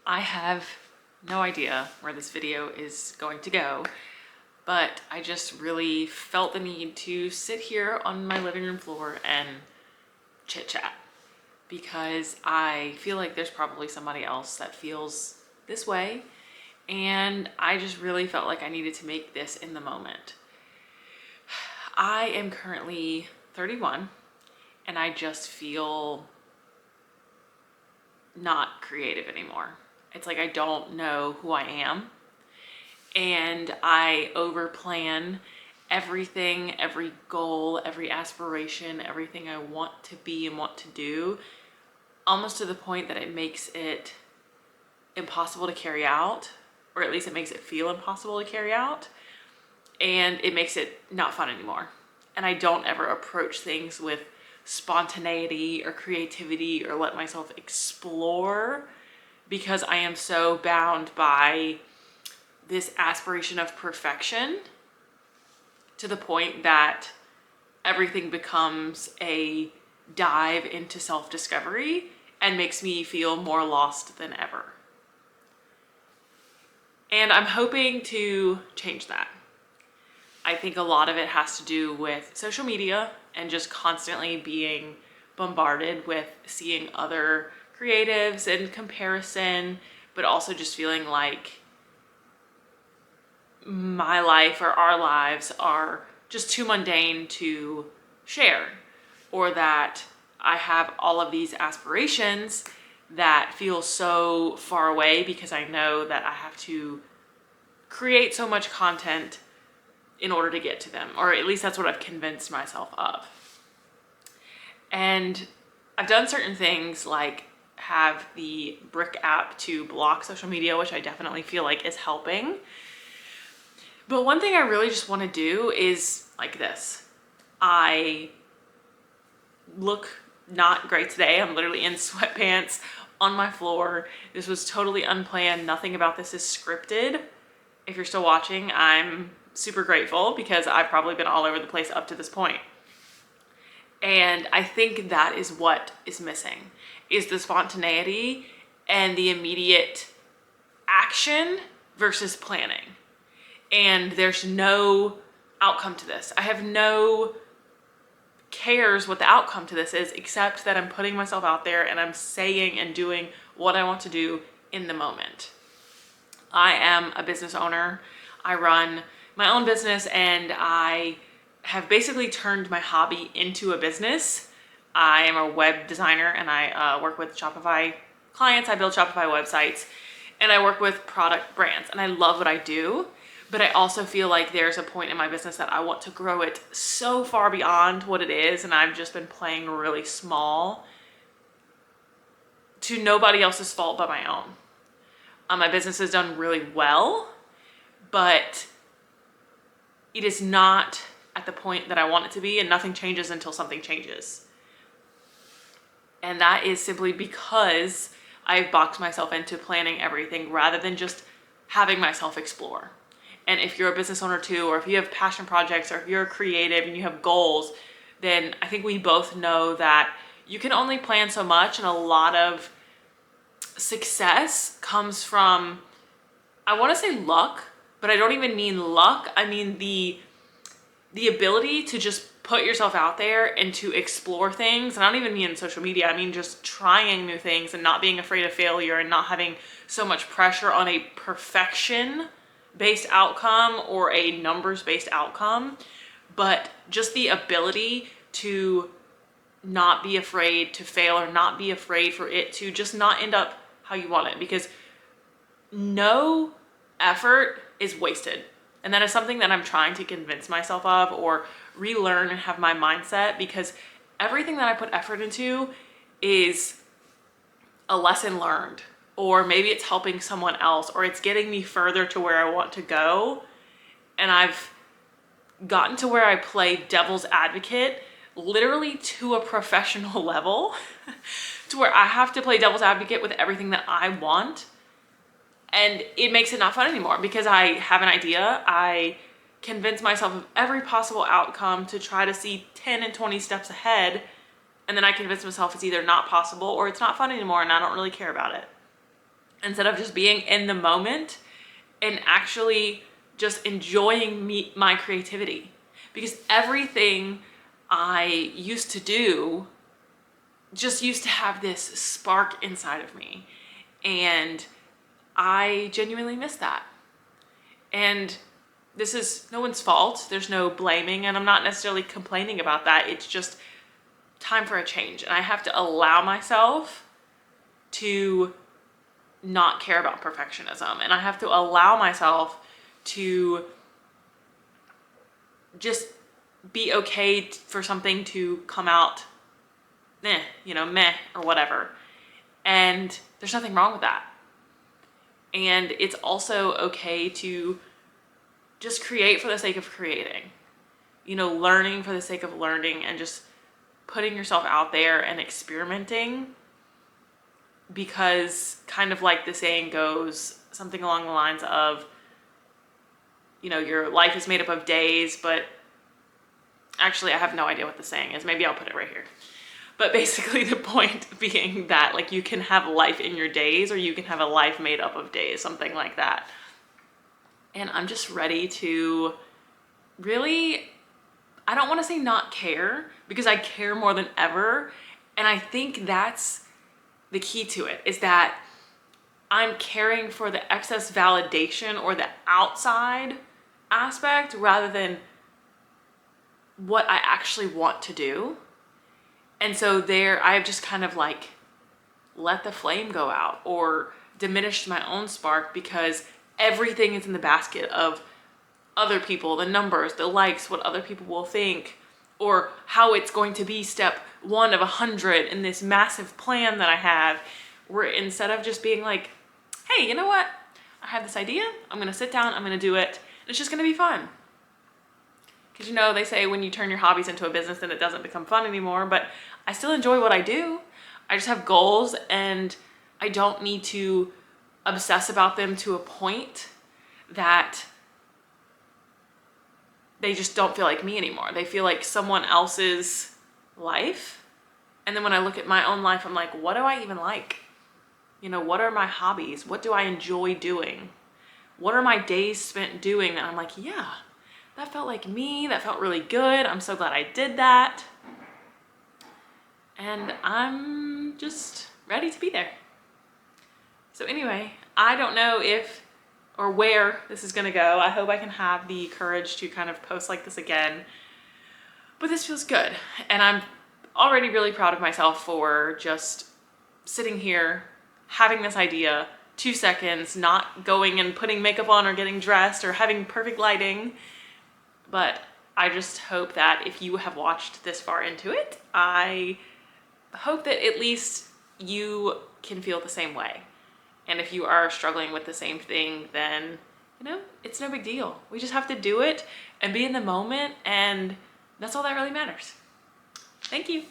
I have no idea where this video is going to go, but I just really felt the need to sit here on my living room floor and chit chat because I feel like there's probably somebody else that feels this way, and I just really felt like I needed to make this in the moment. I am currently 31 and I just feel not creative anymore. It's like I don't know who I am, and I overplan everything, every goal, every aspiration, everything I want to be and want to do, almost to the point that it makes it impossible to carry out, or at least it makes it feel impossible to carry out, and it makes it not fun anymore. And I don't ever approach things with spontaneity or creativity or let myself explore because I am so bound by this aspiration of perfection to the point that everything becomes a dive into self-discovery and makes me feel more lost than ever. And I'm hoping to change that. I think a lot of it has to do with social media and just constantly being bombarded with seeing other creatives and comparison, but also just feeling like my life or our lives are just too mundane to share, or that I have all of these aspirations that feel so far away because I know that I have to create so much content in order to get to them, or at least that's what I've convinced myself of. And I've done certain things like have the Brick app to block social media, which I definitely feel like is helping. But one thing I really just want to do is like this. I look not great today. I'm literally in sweatpants on my floor. This was totally unplanned. Nothing about this is scripted. If you're still watching, I'm super grateful because I've probably been all over the place up to this point. And I think that is what is missing, is the spontaneity and the immediate action versus planning. And there's no outcome to this. I have no cares what the outcome to this is, except that I'm putting myself out there and I'm saying and doing what I want to do in the moment. I am a business owner. I run my own business, and I have basically turned my hobby into a business. I am a web designer and I work with Shopify clients. I build Shopify websites and I work with product brands, and I love what I do. But I also feel like there's a point in my business that I want to grow it so far beyond what it is, and I've just been playing really small to nobody else's fault but my own. My business has done really well, but it is not at the point that I want it to be, and nothing changes until something changes. And that is simply because I've boxed myself into planning everything rather than just having myself explore. And if you're a business owner too, or if you have passion projects, or if you're creative and you have goals, then I think we both know that you can only plan so much, and a lot of success comes from, I want to say luck, but I don't even mean luck. I mean the ability to just put yourself out there and to explore things. And I don't even mean social media. I mean just trying new things and not being afraid of failure and not having so much pressure on a perfection-based outcome or a numbers-based outcome, but just the ability to not be afraid to fail, or not be afraid for it to just not end up how you want it, because no effort is wasted. And that is something that I'm trying to convince myself of, or relearn and have my mindset, because everything that I put effort into is a lesson learned, or maybe it's helping someone else, or it's getting me further to where I want to go. And I've gotten to where I play devil's advocate literally to a professional level to where I have to play devil's advocate with everything that I want. And it makes it not fun anymore, because I have an idea. I convince myself of every possible outcome to try to see 10 and 20 steps ahead. And then I convince myself it's either not possible or it's not fun anymore, and I don't really care about it. instead of just being in the moment and actually just enjoying my creativity. Because everything I used to do just used to have this spark inside of me. And I genuinely miss that. And this is no one's fault. There's no blaming, and I'm not necessarily complaining about that. It's just time for a change. And I have to allow myself to not care about perfectionism. And I have to allow myself to just be okay for something to come out, meh, or whatever. And there's nothing wrong with that. And it's also okay to just create for the sake of creating, learning for the sake of learning, and just putting yourself out there and experimenting. Because kind of like the saying goes, something along the lines of, your life is made up of days, but actually I have no idea what the saying is. Maybe I'll put it right here. But basically the point being that like you can have life in your days, or you can have a life made up of days, something like that. And I'm just ready to really, I don't want to say not care, because I care more than ever. And I think that's the key to it, is that I'm caring for the excess validation or the outside aspect rather than what I actually want to do. And so there, I've just kind of like let the flame go out or diminished my own spark, because everything is in the basket of other people, the numbers, the likes, what other people will think, or how it's going to be step 1 of 100 in this massive plan that I have, where instead of just being like, hey, you know what? I have this idea. I'm going to sit down. I'm going to do it. And it's just going to be fun. Because, they say when you turn your hobbies into a business, then it doesn't become fun anymore. But I still enjoy what I do. I just have goals, and I don't need to obsess about them to a point that they just don't feel like me anymore. They feel like someone else's life. And then when I look at my own life, I'm like, what do I even like? What are my hobbies? What do I enjoy doing? What are my days spent doing that I'm like, yeah, that felt like me. That felt really good. I'm so glad I did that. And I'm just ready to be there. So anyway, I don't know if or where this is gonna go. I hope I can have the courage to kind of post like this again. But this feels good. And I'm already really proud of myself for just sitting here, having this idea, 2 seconds, not going and putting makeup on or getting dressed or having perfect lighting. But I just hope that if you have watched this far into it, I hope that at least you can feel the same way. And if you are struggling with the same thing, then, it's no big deal. We just have to do it and be in the moment, and that's all that really matters. Thank you.